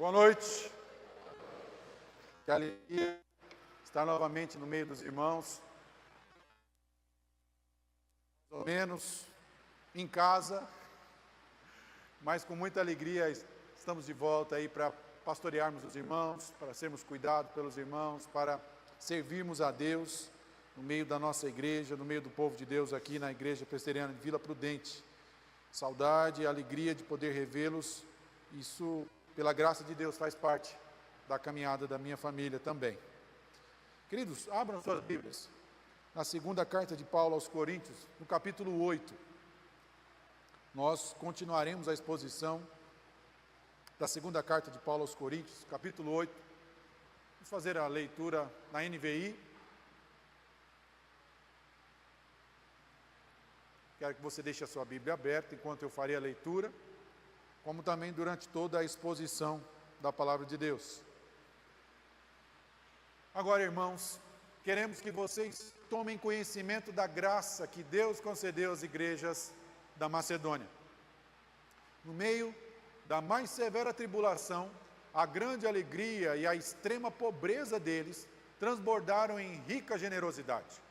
Boa noite. Que alegria estar novamente no meio dos irmãos. Mais ou menos em casa, mas com muita alegria estamos de volta aí para pastorearmos os irmãos, para sermos cuidados pelos irmãos, para servirmos a Deus no meio da nossa igreja, no meio do povo de Deus aqui na Igreja Presbiteriana de Vila Prudente. Saudade e alegria de poder revê-los. Isso, pela graça de Deus, faz parte da caminhada da minha família também. Queridos, abram suas Bíblias na segunda carta de Paulo aos Coríntios, no capítulo 8. Nós continuaremos a exposição da segunda carta de Paulo aos Coríntios, capítulo 8. Vamos fazer a leitura na NVI. Quero que você deixe a sua Bíblia aberta enquanto eu farei a leitura, como também durante toda a exposição da palavra de Deus. Agora, irmãos, queremos que vocês tomem conhecimento da graça que Deus concedeu às igrejas da Macedônia. No meio da mais severa tribulação, a grande alegria e a extrema pobreza deles transbordaram em rica generosidade.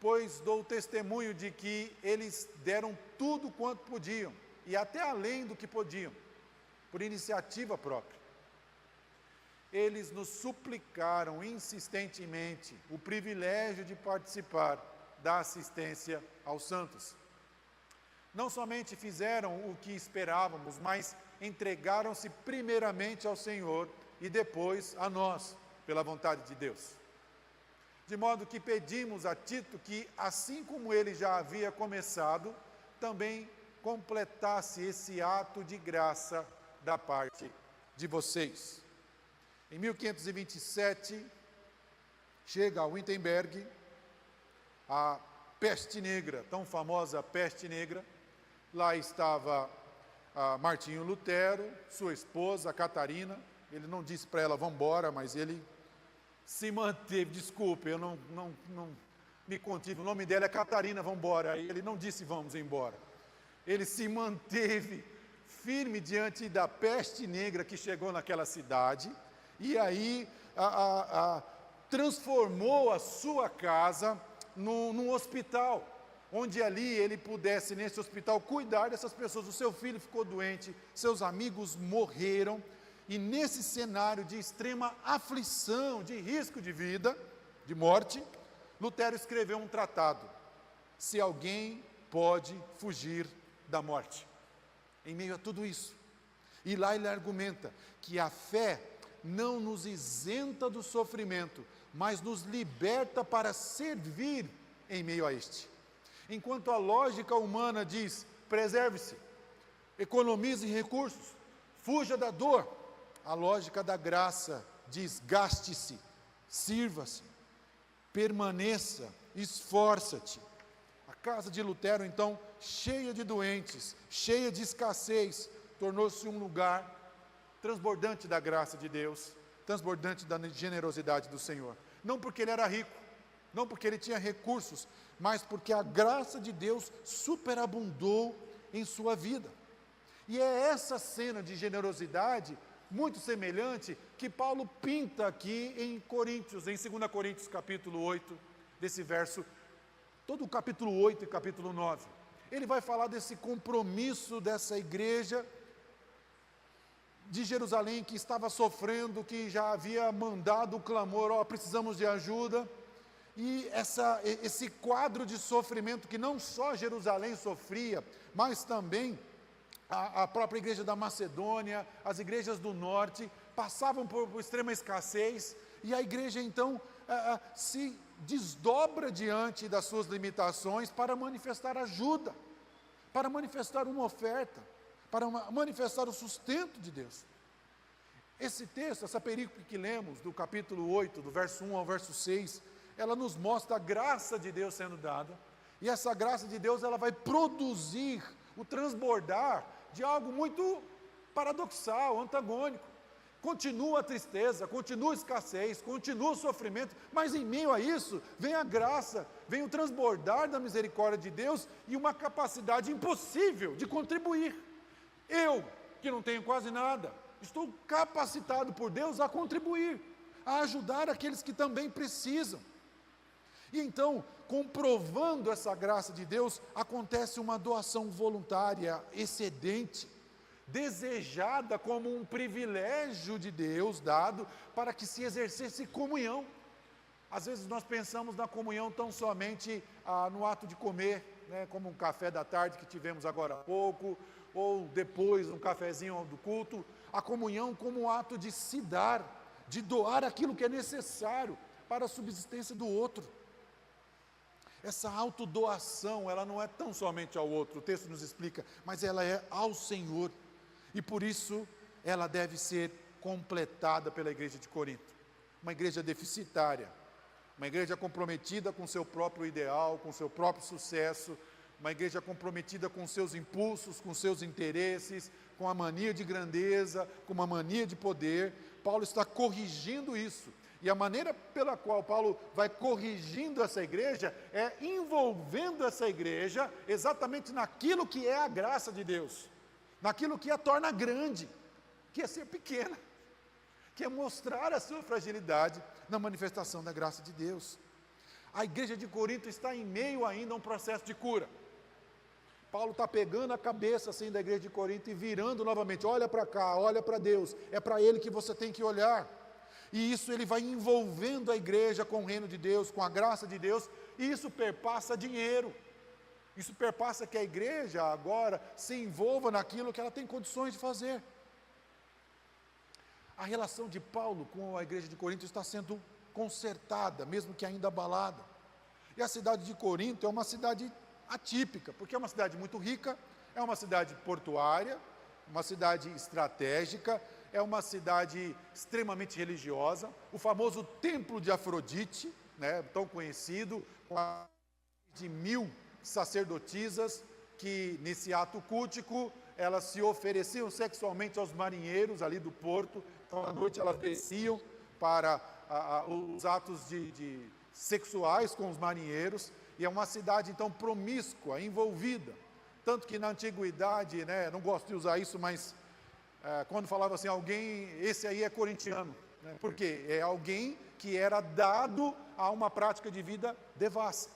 Pois dou testemunho de que eles deram tudo quanto podiam, e até além do que podiam, por iniciativa própria. Eles nos suplicaram insistentemente o privilégio de participar da assistência aos santos. Não somente fizeram o que esperávamos, mas entregaram-se primeiramente ao Senhor e depois a nós, pela vontade de Deus. De modo que pedimos a Tito que, assim como ele já havia começado, também completasse esse ato de graça da parte de vocês. Em 1527, chega a Wittenberg a peste negra, tão famosa peste negra. Lá estava Martinho Lutero, sua esposa, Catarina. Ele não disse para ela, vamos embora, mas ele se manteve. Desculpe, eu não me contive. O nome dela é Catarina, vamos embora. Ele não disse vamos embora. Ele se manteve firme diante da peste negra que chegou naquela cidade, e aí transformou a sua casa num hospital, onde ali ele pudesse, nesse hospital, cuidar dessas pessoas. O seu filho ficou doente, seus amigos morreram, e nesse cenário de extrema aflição, de risco de vida, de morte, Lutero escreveu um tratado, Se Alguém Pode Fugir da Morte. Em meio a tudo isso, e lá ele argumenta que a fé não nos isenta do sofrimento, mas nos liberta para servir em meio a este. Enquanto a lógica humana diz, preserve-se, economize recursos, fuja da dor, a lógica da graça diz, gaste-se, sirva-se, permaneça, esforça-te. A casa de Lutero, então, cheia de doentes, cheia de escassez, tornou-se um lugar transbordante da graça de Deus, transbordante da generosidade do Senhor. Não porque ele era rico, não porque ele tinha recursos, mas porque a graça de Deus superabundou em sua vida. E é essa cena de generosidade, muito semelhante, que Paulo pinta aqui em Coríntios, em 2 Coríntios capítulo 8, desse verso, todo o capítulo 8 e capítulo 9. Ele vai falar desse compromisso dessa igreja de Jerusalém, que estava sofrendo, que já havia mandado o clamor, precisamos de ajuda, e esse quadro de sofrimento que não só Jerusalém sofria, mas também a própria igreja da Macedônia, as igrejas do norte, passavam por extrema escassez, e a igreja então se desdobra diante das suas limitações para manifestar ajuda, para manifestar uma oferta, para manifestar o sustento de Deus. Esse texto, essa perícope que lemos, do capítulo 8, do verso 1 ao verso 6, ela nos mostra a graça de Deus sendo dada, e essa graça de Deus, ela vai produzir o transbordar de algo muito paradoxal, antagônico. Continua a tristeza, continua a escassez, continua o sofrimento, mas em meio a isso, vem a graça, vem o transbordar da misericórdia de Deus e uma capacidade impossível de contribuir. Eu, que não tenho quase nada, estou capacitado por Deus a contribuir, a ajudar aqueles que também precisam. E então, comprovando essa graça de Deus, acontece uma doação voluntária, excedente, desejada como um privilégio de Deus dado para que se exercesse comunhão. Às vezes nós pensamos na comunhão tão somente no ato de comer, né, como um café da tarde que tivemos agora há pouco, ou depois um cafezinho do culto. A comunhão como um ato de se dar, de doar aquilo que é necessário para a subsistência do outro. Essa autodoação, ela não é tão somente ao outro, o texto nos explica, mas ela é ao Senhor. E por isso, ela deve ser completada pela igreja de Corinto. Uma igreja deficitária, uma igreja comprometida com seu próprio ideal, com seu próprio sucesso, uma igreja comprometida com seus impulsos, com seus interesses, com a mania de grandeza, com uma mania de poder. Paulo está corrigindo isso. E a maneira pela qual Paulo vai corrigindo essa igreja é envolvendo essa igreja exatamente naquilo que é a graça de Deus, naquilo que a torna grande, que é ser pequena, que é mostrar a sua fragilidade na manifestação da graça de Deus. A igreja de Corinto está em meio ainda a um processo de cura. Paulo está pegando a cabeça assim da igreja de Corinto e virando novamente, olha para cá, olha para Deus, é para Ele que você tem que olhar. E isso ele vai envolvendo a igreja com o reino de Deus, com a graça de Deus, e isso perpassa dinheiro. Isso perpassa que a igreja agora se envolva naquilo que ela tem condições de fazer. A relação de Paulo com a igreja de Corinto está sendo consertada, mesmo que ainda abalada. E a cidade de Corinto é uma cidade atípica, porque é uma cidade muito rica, é uma cidade portuária, uma cidade estratégica, é uma cidade extremamente religiosa, o famoso templo de Afrodite, né, tão conhecido, com de 1000 sacerdotisas, que nesse ato cultico, elas se ofereciam sexualmente aos marinheiros ali do porto, então à noite elas desciam para os atos sexuais com os marinheiros, e é uma cidade então promíscua, envolvida, tanto que na antiguidade, né, não gosto de usar isso, mas quando falava assim, alguém, esse aí é corintiano, né, porque é alguém que era dado a uma prática de vida devassa,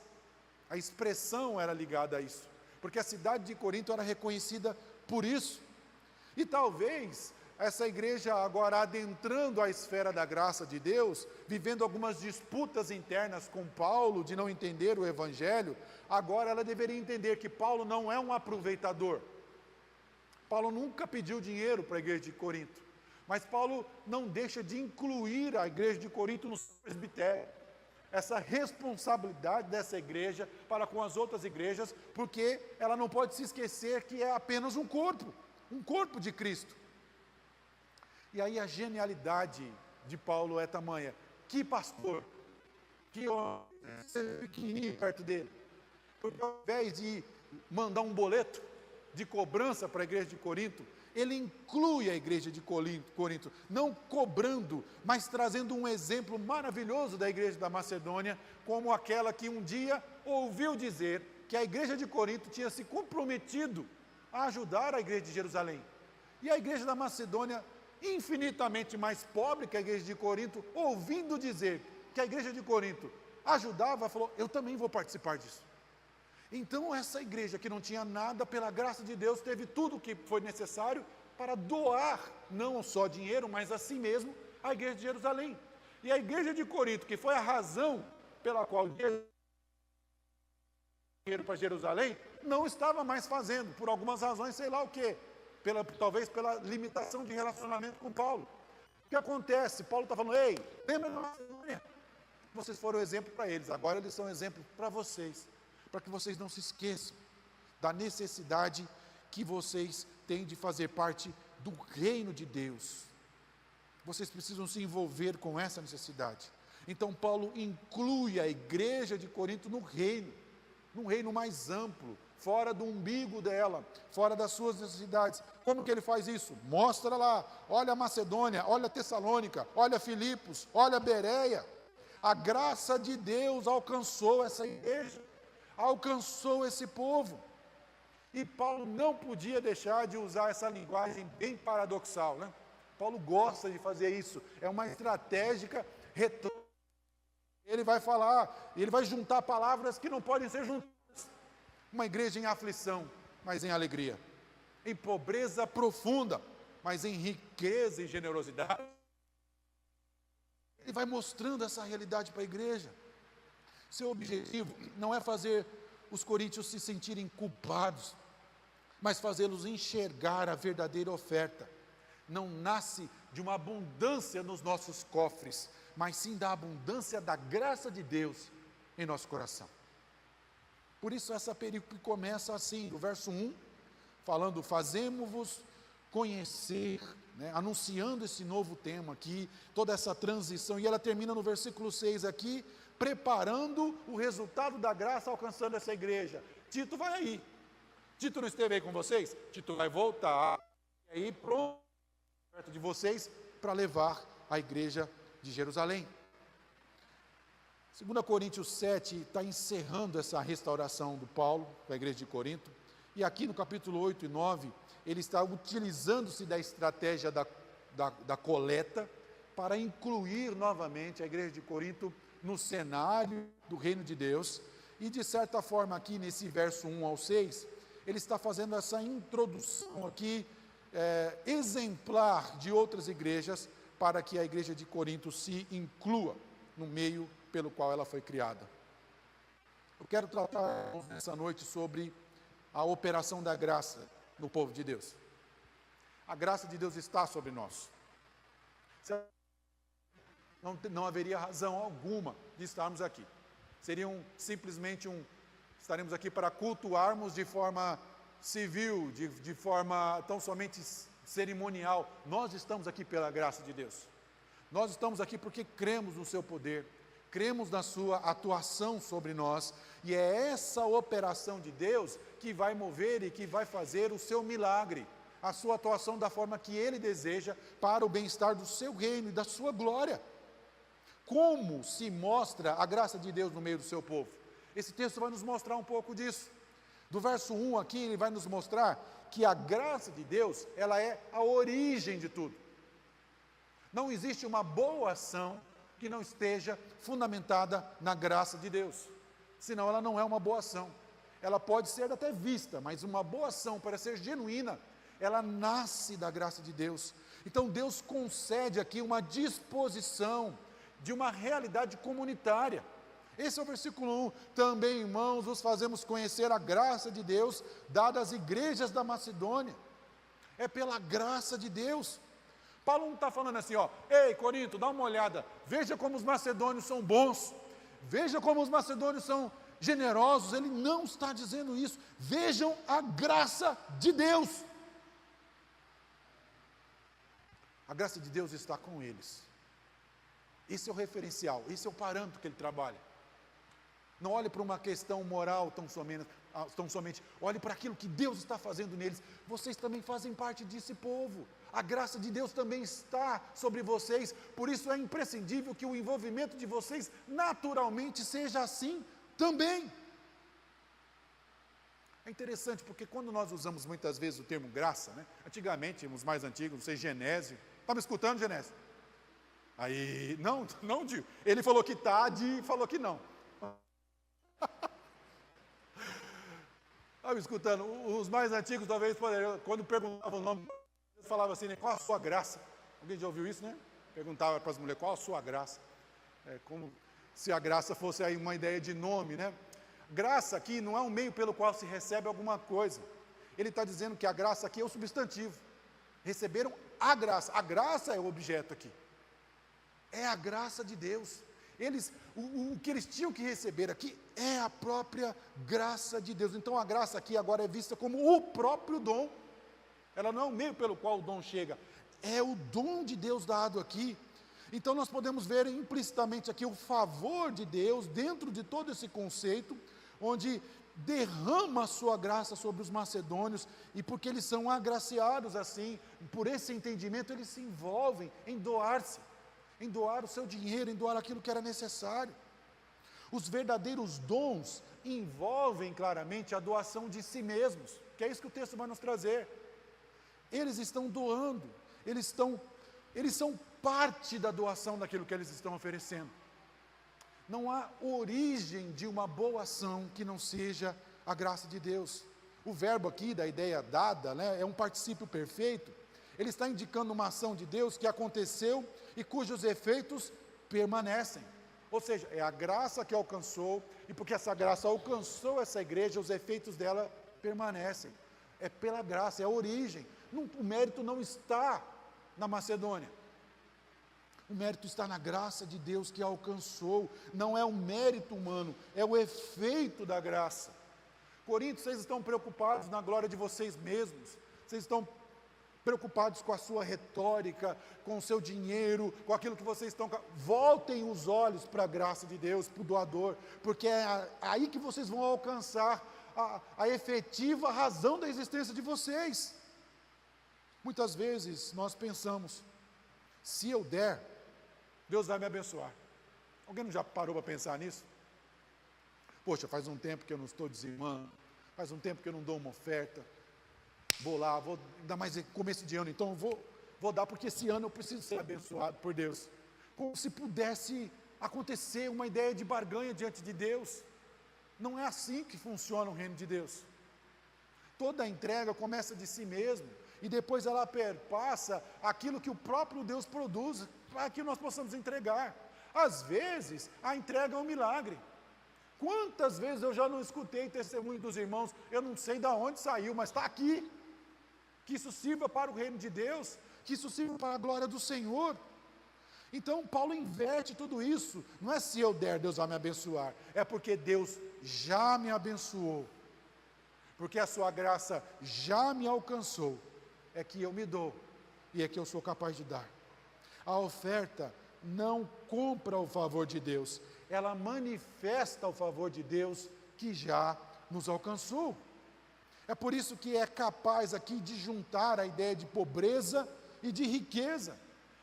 a expressão era ligada a isso, porque a cidade de Corinto era reconhecida por isso, e talvez essa igreja agora adentrando a esfera da graça de Deus, vivendo algumas disputas internas com Paulo, de não entender o Evangelho, agora ela deveria entender que Paulo não é um aproveitador. Paulo nunca pediu dinheiro para a igreja de Corinto, mas Paulo não deixa de incluir a igreja de Corinto no seu presbitério, essa responsabilidade dessa igreja para com as outras igrejas, porque ela não pode se esquecer que é apenas um corpo de Cristo. E aí a genialidade de Paulo é tamanha, que pastor, que homem, pequenininho perto dele, porque ao invés de mandar um boleto de cobrança para a igreja de Corinto, ele inclui a igreja de Corinto, não cobrando, mas trazendo um exemplo maravilhoso da igreja da Macedônia, como aquela que um dia ouviu dizer que a igreja de Corinto tinha se comprometido a ajudar a igreja de Jerusalém. E a igreja da Macedônia, infinitamente mais pobre que a igreja de Corinto, ouvindo dizer que a igreja de Corinto ajudava, falou, eu também vou participar disso. Então essa igreja que não tinha nada, pela graça de Deus, teve tudo o que foi necessário para doar, não só dinheiro, mas a si mesmo, a igreja de Jerusalém. E a igreja de Corinto, que foi a razão pela qual dinheiro para Jerusalém, não estava mais fazendo, por algumas razões, sei lá o quê, talvez pela limitação de relacionamento com Paulo. O que acontece? Paulo está falando, ei, lembra da Macedônia? Vocês foram exemplo para eles, agora eles são exemplo para vocês, para que vocês não se esqueçam da necessidade que vocês têm de fazer parte do reino de Deus. Vocês precisam se envolver com essa necessidade. Então Paulo inclui a igreja de Corinto no reino, num reino mais amplo, fora do umbigo dela, fora das suas necessidades. Como que ele faz isso? Mostra lá, olha a Macedônia, olha a Tessalônica, olha Filipos, olha a Bereia. A graça de Deus alcançou essa igreja, alcançou esse povo. E Paulo não podia deixar de usar essa linguagem bem paradoxal, né? Paulo gosta de fazer isso, é uma estratégia retórica. Ele vai falar, ele vai juntar palavras que não podem ser juntadas. Uma igreja em aflição, mas em alegria. Em pobreza profunda, mas em riqueza e generosidade. Ele vai mostrando essa realidade para a igreja. Seu objetivo não é fazer os coríntios se sentirem culpados, mas fazê-los enxergar a verdadeira oferta. Não nasce de uma abundância nos nossos cofres, mas sim da abundância da graça de Deus em nosso coração. Por isso essa perícope começa assim, do verso 1, falando, fazemos-vos conhecer, né, anunciando esse novo tema aqui, toda essa transição, e ela termina no versículo 6 aqui, preparando o resultado da graça alcançando essa igreja. Tito vai aí. Tito não esteve aí com vocês? Tito vai voltar, e aí pronto, perto de vocês, para levar a igreja de Jerusalém. 2 Coríntios 7 está encerrando essa restauração do Paulo, da igreja de Corinto, e aqui no capítulo 8 e 9, ele está utilizando-se da estratégia da coleta, para incluir novamente a igreja de Corinto no cenário do reino de Deus, e de certa forma aqui nesse verso 1 ao 6, ele está fazendo essa introdução aqui, exemplar de outras igrejas, para que a igreja de Corinto se inclua no meio pelo qual ela foi criada. Eu quero tratar nessa noite sobre a operação da graça no povo de Deus. A graça de Deus está sobre nós. Não haveria razão alguma de estarmos aqui. Estaremos aqui para cultuarmos de forma civil, de forma tão somente cerimonial. Nós estamos aqui pela graça de Deus. Nós estamos aqui porque cremos no seu poder, cremos na sua atuação sobre nós, e é essa operação de Deus que vai mover e que vai fazer o seu milagre, a sua atuação da forma que Ele deseja, para o bem-estar do seu reino e da sua glória. Como se mostra a graça de Deus no meio do seu povo? Esse texto vai nos mostrar um pouco disso. Do verso 1 aqui, ele vai nos mostrar que a graça de Deus, ela é a origem de tudo. Não existe uma boa ação que não esteja fundamentada na graça de Deus, senão ela não é uma boa ação. Ela pode ser até vista, mas uma boa ação, para ser genuína, ela nasce da graça de Deus. Então Deus concede aqui uma disposição de uma realidade comunitária. Esse é o versículo 1, também irmãos, vos fazemos conhecer a graça de Deus, dada às igrejas da Macedônia. É pela graça de Deus. Paulo não está falando assim, ei Corinto, dá uma olhada, veja como os macedônios são bons, veja como os macedônios são generosos. Ele não está dizendo isso. Vejam a graça de Deus. A graça de Deus está com eles. Esse é o referencial, esse é o parâmetro que ele trabalha. Não olhe para uma questão moral tão somente, olhe para aquilo que Deus está fazendo neles. Vocês também fazem parte desse povo. A graça de Deus também está sobre vocês, por isso é imprescindível que o envolvimento de vocês naturalmente seja assim também. É interessante porque quando nós usamos muitas vezes o termo graça, né? Antigamente, os mais antigos, não sei, Genésio. Está me escutando, Genésio? Aí, não digo. Ele falou que está, falou que não. Estava escutando, os mais antigos talvez, quando perguntavam o nome, eles falavam assim, né, qual a sua graça? Alguém já ouviu isso, né? Perguntava para as mulheres, qual a sua graça? Como se a graça fosse aí uma ideia de nome, né? Graça aqui não é um meio pelo qual se recebe alguma coisa. Ele está dizendo que a graça aqui é o substantivo. Receberam a graça é o objeto aqui. É a graça de Deus. O que eles tinham que receber aqui é a própria graça de Deus. Então a graça aqui agora é vista como o próprio dom. Ela não é o meio pelo qual o dom chega, é o dom de Deus dado aqui. Então nós podemos ver implicitamente aqui o favor de Deus dentro de todo esse conceito, onde derrama a sua graça sobre os macedônios, e porque eles são agraciados assim, por esse entendimento, eles se envolvem em doar-se, em doar o seu dinheiro, em doar aquilo que era necessário. Os verdadeiros dons envolvem claramente a doação de si mesmos, que é isso que o texto vai nos trazer. Eles estão doando, eles estão eles são parte da doação daquilo que eles estão oferecendo. Não há origem de uma boa ação que não seja a graça de Deus. O verbo aqui, da ideia dada, né, é um particípio perfeito. Ele está indicando uma ação de Deus que aconteceu e cujos efeitos permanecem. Ou seja, é a graça que alcançou, e porque essa graça alcançou essa igreja, os efeitos dela permanecem. É pela graça, é a origem. O mérito não está na Macedônia. O mérito está na graça de Deus que alcançou. Não é um mérito humano, é o efeito da graça. Corinto, vocês estão preocupados na glória de vocês mesmos. Vocês estão preocupados com a sua retórica, com o seu dinheiro, com aquilo que vocês estão... Voltem os olhos para a graça de Deus, para o doador, porque é aí que vocês vão alcançar a efetiva razão da existência de vocês. Muitas vezes nós pensamos, se eu der, Deus vai me abençoar. Alguém não já parou para pensar nisso? Poxa, faz um tempo que eu não estou dizimando, faz um tempo que eu não dou uma oferta, vou lá, ainda mais começo de ano, então vou dar, porque esse ano eu preciso ser abençoado por Deus. Como se pudesse acontecer uma ideia de barganha diante de Deus. Não é assim que funciona o reino de Deus. Toda entrega começa de si mesmo, e depois ela perpassa aquilo que o próprio Deus produz, para que nós possamos entregar. Às vezes, a entrega é um milagre. Quantas vezes eu já não escutei testemunho dos irmãos, eu não sei de onde saiu, mas está aqui. Que isso sirva para o reino de Deus, que isso sirva para a glória do Senhor. Então, Paulo inverte tudo isso. Não é se eu der, Deus vai me abençoar. É porque Deus já me abençoou. Porque a sua graça já me alcançou. É que eu me dou e é que eu sou capaz de dar. A oferta não compra o favor de Deus, ela manifesta o favor de Deus que já nos alcançou. É por isso que é capaz aqui de juntar a ideia de pobreza e de riqueza.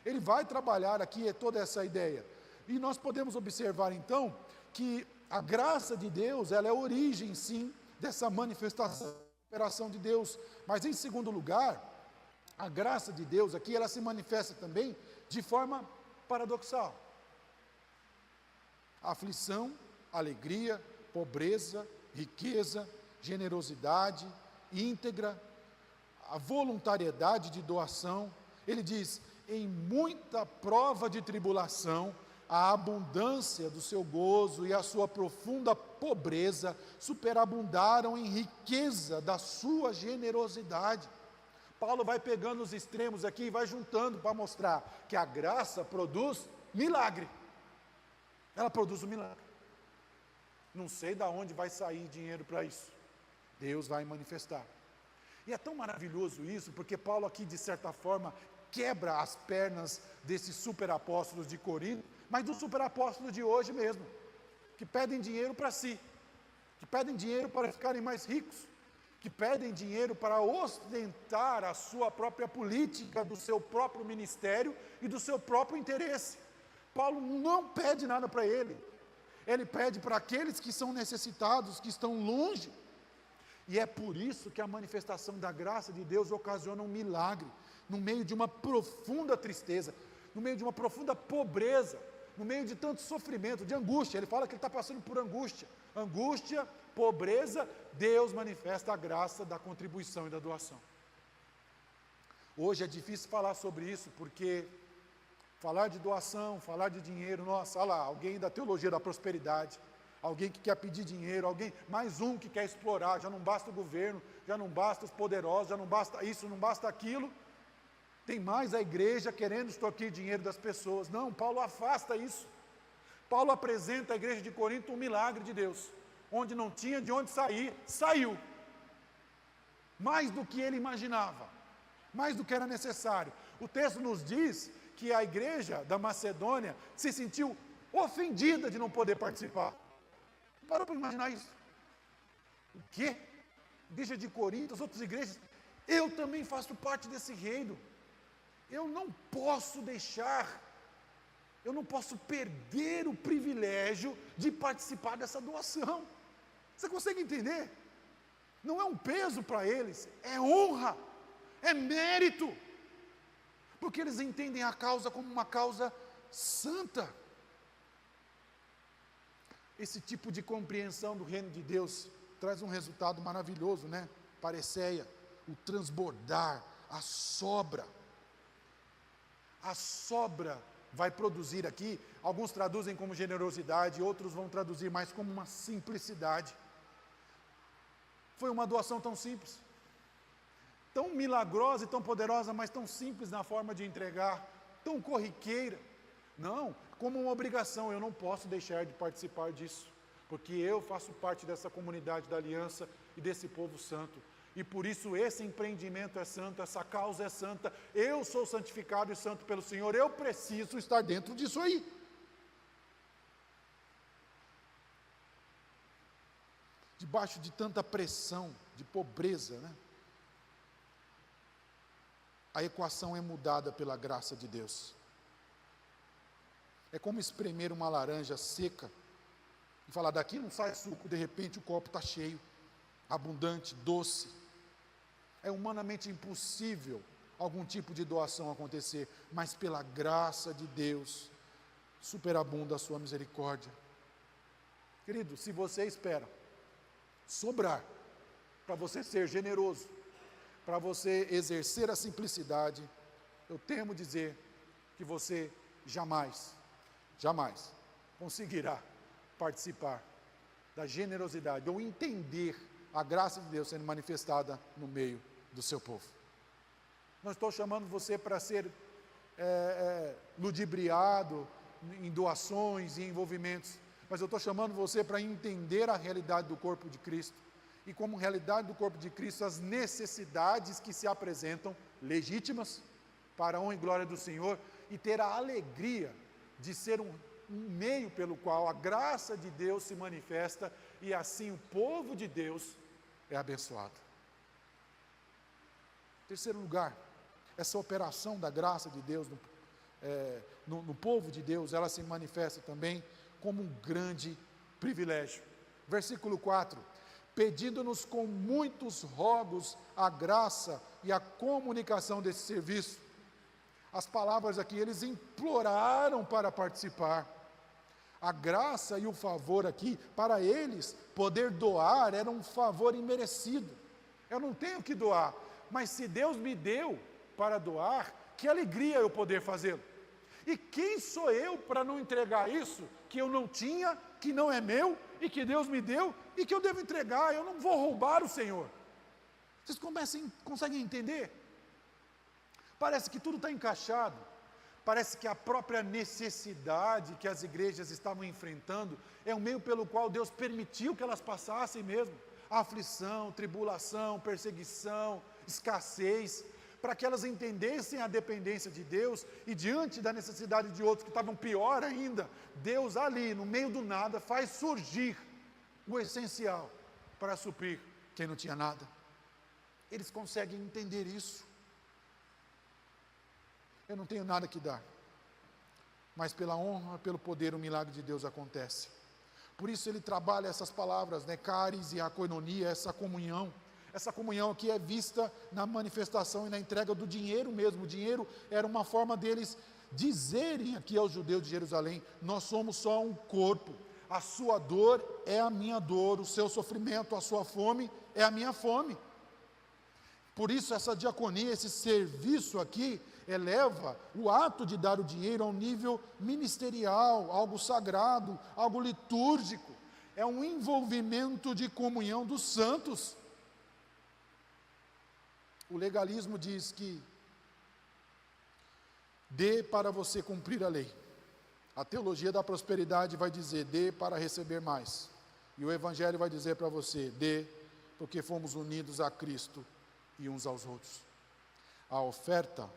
Ele vai trabalhar aqui toda essa ideia. E nós podemos observar então que a graça de Deus, ela é a origem sim dessa manifestação, operação de Deus. Mas em segundo lugar, a graça de Deus aqui, ela se manifesta também de forma paradoxal. Aflição, alegria, pobreza, riqueza, generosidade, íntegra, a voluntariedade de doação. Ele diz, em muita prova de tribulação, a abundância do seu gozo e a sua profunda pobreza superabundaram em riqueza da sua generosidade. Paulo vai pegando os extremos aqui e vai juntando para mostrar que a graça produz milagre. Ela produz um milagre. Não sei de onde vai sair dinheiro para isso. Deus vai manifestar. E é tão maravilhoso isso, porque Paulo aqui, de certa forma, quebra as pernas desses superapóstolos de Corinto, mas dos superapóstolos de hoje mesmo, que pedem dinheiro para si, que pedem dinheiro para ficarem mais ricos, que pedem dinheiro para ostentar a sua própria política, do seu próprio ministério e do seu próprio interesse. Paulo não pede nada para ele pede para aqueles que são necessitados, que estão longe, e é por isso que a manifestação da graça de Deus ocasiona um milagre, no meio de uma profunda tristeza, no meio de uma profunda pobreza, no meio de tanto sofrimento, de angústia. Ele fala que ele está passando por angústia, pobreza. Deus manifesta a graça da contribuição e da doação. Hoje é difícil falar sobre isso, porque falar de doação, falar de dinheiro, nossa, olha lá, alguém da teologia da prosperidade, alguém que quer pedir dinheiro, mais um que quer explorar, já não basta o governo, já não basta os poderosos, já não basta isso, não basta aquilo, tem mais a igreja querendo extorquir dinheiro das pessoas. Não, Paulo afasta isso. Paulo apresenta à igreja de Corinto um milagre de Deus, onde não tinha de onde sair, saiu, mais do que ele imaginava, mais do que era necessário. O texto nos diz que a igreja da Macedônia se sentiu ofendida de não poder participar. Parou para imaginar isso? O quê? Igreja de Corinto, as outras igrejas, eu também faço parte desse reino. Eu não posso perder o privilégio de participar dessa doação. Você consegue entender? Não é um peso para eles, é honra, é mérito. porque eles entendem a causa como uma causa santa. Esse tipo de compreensão do reino de Deus traz um resultado maravilhoso, né? Parecia o transbordar, a sobra. A sobra vai produzir aqui, alguns traduzem como generosidade, outros vão traduzir mais como uma simplicidade. Foi uma doação tão simples, tão milagrosa e tão poderosa, mas tão simples na forma de entregar, tão corriqueira. Não, como uma obrigação, eu não posso deixar de participar disso, porque eu faço parte dessa comunidade da aliança e desse povo santo. E por isso esse empreendimento é santo, essa causa é santa, eu sou santificado e santo pelo Senhor, eu preciso estar dentro disso aí. Debaixo de tanta pressão, de pobreza, né? A equação é mudada pela graça de Deus. É como espremer uma laranja seca e falar, daqui não sai suco, de repente o copo está cheio, abundante, doce. É humanamente impossível algum tipo de doação acontecer, mas pela graça de Deus, superabunda a sua misericórdia. Querido, se você espera sobrar, para você ser generoso, para você exercer a simplicidade, eu temo dizer que você jamais conseguirá participar da generosidade, ou entender a graça de Deus sendo manifestada no meio do seu povo. Não estou chamando você para ser ludibriado em doações e envolvimentos, mas eu estou chamando você para entender a realidade do corpo de Cristo, e como realidade do corpo de Cristo, as necessidades que se apresentam, legítimas, para a honra e glória do Senhor, e ter a alegria de ser um meio pelo qual a graça de Deus se manifesta, e assim o povo de Deus é abençoado. Terceiro lugar, essa operação da graça de Deus no povo de Deus, ela se manifesta também como um grande privilégio. Versículo 4, pedindo-nos com muitos rogos a graça e a comunicação desse serviço. As palavras aqui, eles imploraram para participar. A graça e o favor aqui, para eles, poder doar era um favor imerecido. Eu não tenho que doar, mas se Deus me deu para doar, que alegria eu poder fazê-lo. E quem sou eu para não entregar isso que eu não tinha, que não é meu, e que Deus me deu, e que eu devo entregar? Eu não vou roubar o Senhor. Vocês conseguem entender? Parece que tudo está encaixado. Parece que a própria necessidade que as igrejas estavam enfrentando é o meio pelo qual Deus permitiu que elas passassem mesmo. Aflição, tribulação, perseguição, escassez, para que elas entendessem a dependência de Deus, e diante da necessidade de outros que estavam pior ainda, Deus ali, no meio do nada, faz surgir o essencial para suprir quem não tinha nada. Eles conseguem entender isso. Eu não tenho nada que dar, mas pela honra, pelo poder, o milagre de Deus acontece. Por isso ele trabalha essas palavras, né, caris e a koinonia, essa comunhão que é vista na manifestação e na entrega do dinheiro mesmo. O dinheiro era uma forma deles dizerem aqui aos judeus de Jerusalém, nós somos só um corpo, a sua dor é a minha dor, o seu sofrimento, a sua fome é a minha fome. Por isso essa diaconia, esse serviço aqui, eleva o ato de dar o dinheiro a um nível ministerial, algo sagrado, algo litúrgico. É um envolvimento de comunhão dos santos. O legalismo diz que dê para você cumprir a lei. A teologia da prosperidade vai dizer, dê para receber mais. E o evangelho vai dizer para você, dê porque fomos unidos a Cristo e uns aos outros. A oferta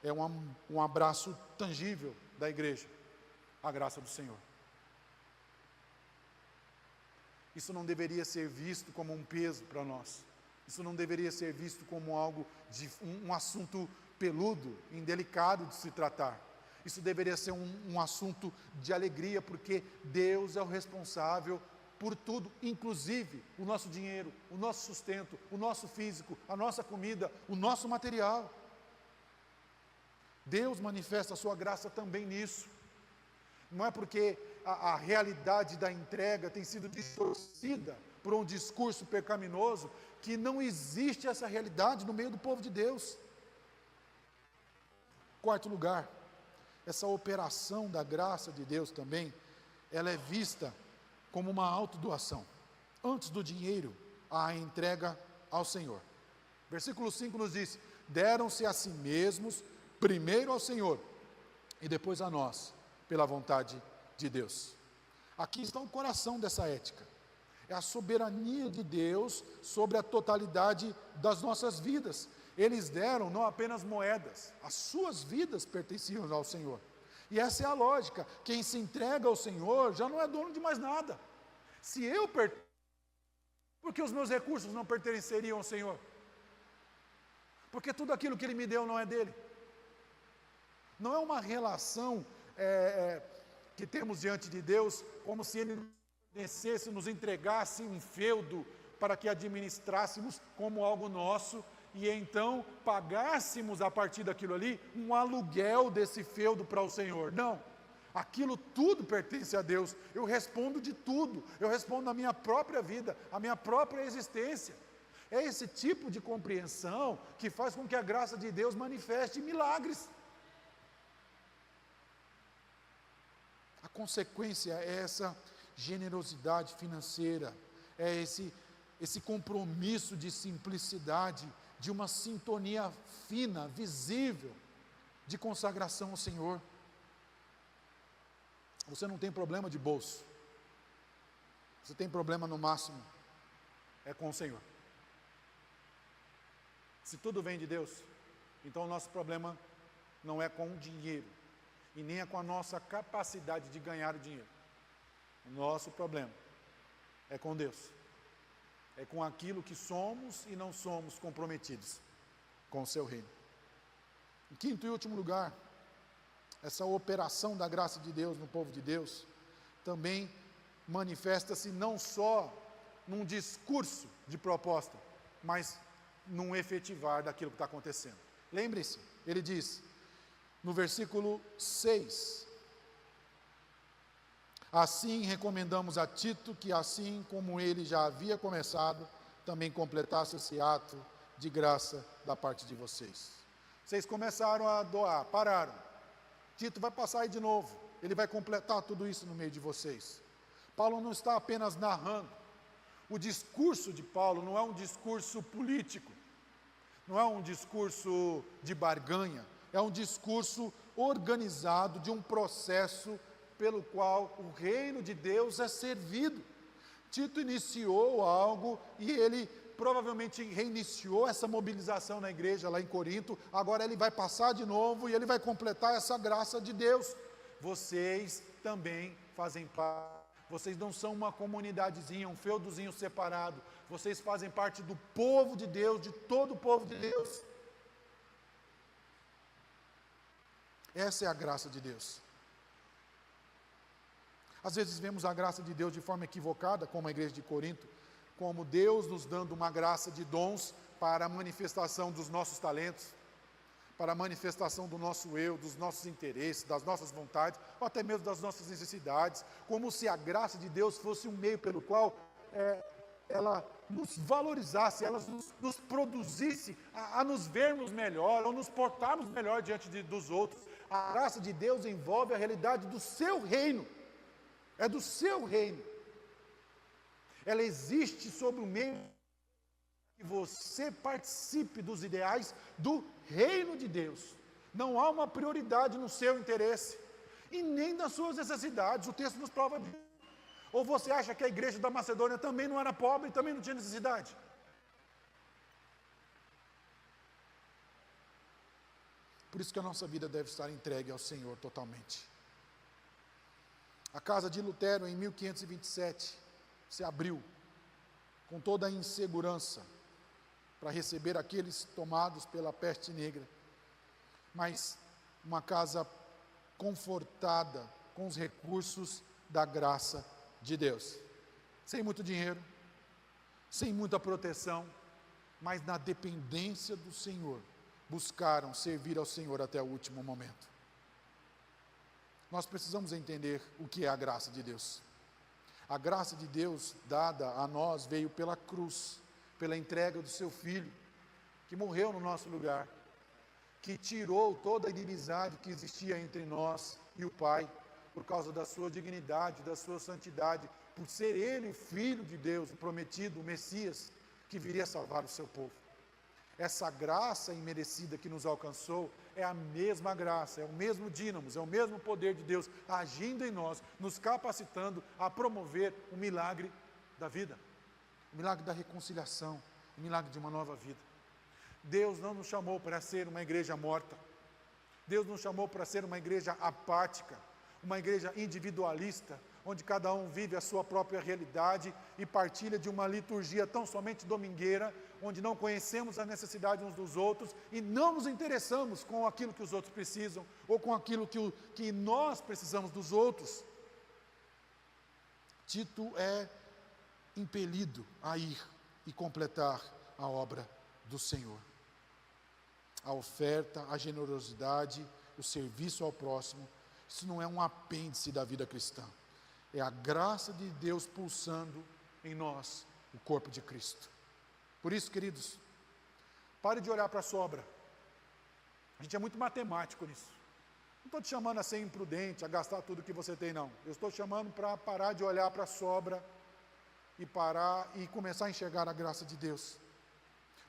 é um abraço tangível da igreja, a graça do Senhor. Isso não deveria ser visto como um peso para nós. Isso não deveria ser visto como algo um assunto peludo, indelicado de se tratar. Isso deveria ser um assunto de alegria, porque Deus é o responsável por tudo, inclusive o nosso dinheiro, o nosso sustento, o nosso físico, a nossa comida, o nosso material. Deus manifesta a sua graça também nisso. Não é porque a realidade da entrega tem sido distorcida por um discurso pecaminoso que não existe essa realidade no meio do povo de Deus. Quarto lugar, essa operação da graça de Deus também, ela é vista como uma autodoação. Antes do dinheiro, a entrega ao Senhor. Versículo 5 nos diz: deram-se a si mesmos, primeiro ao Senhor, e depois a nós, pela vontade de Deus. Aqui está o coração dessa ética. É a soberania de Deus sobre a totalidade das nossas vidas. Eles deram não apenas moedas, as suas vidas pertenciam ao Senhor. E essa é a lógica: quem se entrega ao Senhor já não é dono de mais nada. Se eu pertenço, porque os meus recursos não pertenceriam ao Senhor? Porque tudo aquilo que Ele me deu não é dele. Não é uma relação que temos diante de Deus, como se Ele descesse, nos entregasse um feudo para que administrássemos como algo nosso, e então pagássemos a partir daquilo ali um aluguel desse feudo para o Senhor. Não, aquilo tudo pertence a Deus. Eu respondo de tudo, eu respondo da minha própria vida, a minha própria existência. É esse tipo de compreensão que faz com que a graça de Deus manifeste milagres. A consequência é essa generosidade financeira, é esse compromisso de simplicidade, de uma sintonia fina, visível, de consagração ao Senhor. Você não tem problema de bolso, você tem problema no máximo, é com o Senhor. Se tudo vem de Deus, então o nosso problema não é com o dinheiro, e nem é com a nossa capacidade de ganhar o dinheiro. O nosso problema é com Deus, é com aquilo que somos e não somos comprometidos com o seu reino. Em quinto e último lugar, essa operação da graça de Deus no povo de Deus também manifesta-se não só num discurso de proposta, mas num efetivar daquilo que está acontecendo. Lembre-se, ele diz no versículo 6: assim recomendamos a Tito que, assim como ele já havia começado, também completasse esse ato de graça da parte de vocês. Vocês começaram a doar, pararam. Tito vai passar aí de novo, ele vai completar tudo isso no meio de vocês. Paulo não está apenas narrando. O discurso de Paulo não é um discurso político, não é um discurso de barganha, é um discurso organizado de um processo pelo qual o reino de Deus é servido. Tito iniciou algo e ele provavelmente reiniciou essa mobilização na igreja lá em Corinto. Agora ele vai passar de novo e ele vai completar essa graça de Deus. Vocês também fazem parte. Vocês não são uma comunidadezinha, um feudozinho separado. Vocês fazem parte do povo de Deus, de todo o povo de Deus. Essa é a graça de Deus. Às vezes vemos a graça de Deus de forma equivocada, como a igreja de Corinto, como Deus nos dando uma graça de dons para a manifestação dos nossos talentos, para a manifestação do nosso eu, dos nossos interesses, das nossas vontades, ou até mesmo das nossas necessidades, como se a graça de Deus fosse um meio pelo qual ela nos valorizasse, ela nos produzisse a nos vermos melhor, ou nos portarmos melhor diante dos outros. A graça de Deus envolve a realidade do seu reino, é do seu reino. Ela existe sobre o meio que você participe dos ideais do reino de Deus. Não há uma prioridade no seu interesse e nem nas suas necessidades. O texto nos prova disso. Ou você acha que a igreja da Macedônia também não era pobre e também não tinha necessidade? Por isso que a nossa vida deve estar entregue ao Senhor totalmente. A casa de Lutero, em 1527, se abriu com toda a insegurança para receber aqueles tomados pela peste negra, mas uma casa confortada com os recursos da graça de Deus, sem muito dinheiro, sem muita proteção, mas na dependência do Senhor, buscaram servir ao Senhor até o último momento. Nós precisamos entender o que é a graça de Deus. A graça de Deus dada a nós veio pela cruz, pela entrega do seu Filho, que morreu no nosso lugar, que tirou toda a inimizade que existia entre nós e o Pai, por causa da sua dignidade, da sua santidade, por ser Ele o Filho de Deus, o prometido, o Messias, que viria salvar o seu povo. Essa graça imerecida que nos alcançou é a mesma graça, é o mesmo dínamos, é o mesmo poder de Deus agindo em nós, nos capacitando a promover o milagre da vida, o milagre da reconciliação, o milagre de uma nova vida. Deus não nos chamou para ser uma igreja morta. Deus nos chamou para ser uma igreja apática, uma igreja individualista, onde cada um vive a sua própria realidade e partilha de uma liturgia tão somente domingueira, onde não conhecemos a necessidade uns dos outros e não nos interessamos com aquilo que os outros precisam, ou com aquilo que nós precisamos dos outros. Tito é impelido a ir e completar a obra do Senhor. A oferta, a generosidade, o serviço ao próximo, isso não é um apêndice da vida cristã. É a graça de Deus pulsando em nós, o corpo de Cristo. Por isso, queridos, pare de olhar para a sobra. A gente é muito matemático nisso. Não estou te chamando a ser imprudente, a gastar tudo que você tem, não. Eu estou chamando para parar de olhar para a sobra e parar e começar a enxergar a graça de Deus.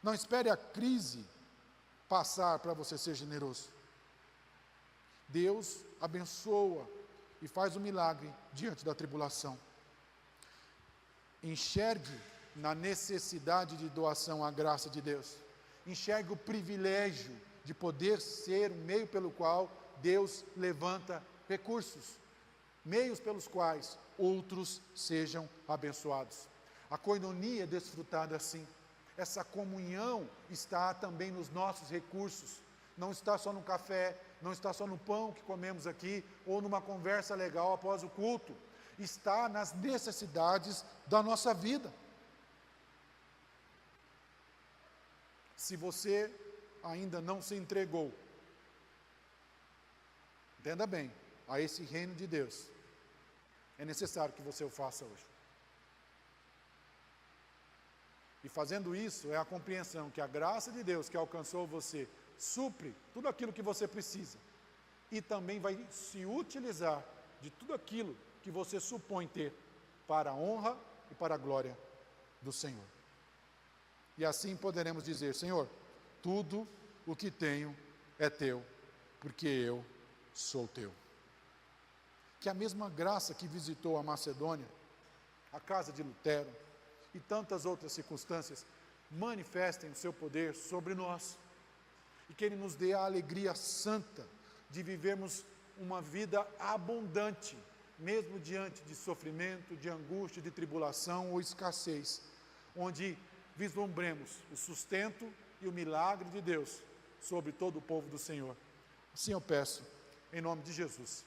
Não espere a crise passar para você ser generoso. Deus abençoa e faz o milagre diante da tribulação. Enxergue na necessidade de doação a graça de Deus. Enxergue o privilégio de poder ser o meio pelo qual Deus levanta recursos, meios pelos quais outros sejam abençoados. A koinonia é desfrutada assim. Essa comunhão está também nos nossos recursos. Não está só no café, não está só no pão que comemos aqui, ou numa conversa legal após o culto. Está nas necessidades da nossa vida. Se você ainda não se entregou, entenda bem, a esse reino de Deus, é necessário que você o faça hoje. E fazendo isso, é a compreensão que a graça de Deus que alcançou você, supre tudo aquilo que você precisa. E também vai se utilizar de tudo aquilo que você supõe ter, para a honra e para a glória do Senhor. E assim poderemos dizer: Senhor, tudo o que tenho é teu, porque eu sou teu. Que a mesma graça que visitou a Macedônia, a casa de Lutero, e tantas outras circunstâncias, manifestem o seu poder sobre nós, e que Ele nos dê a alegria santa de vivermos uma vida abundante, mesmo diante de sofrimento, de angústia, de tribulação ou escassez, onde vislumbremos o sustento e o milagre de Deus sobre todo o povo do Senhor. Assim eu peço, em nome de Jesus.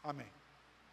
Amém.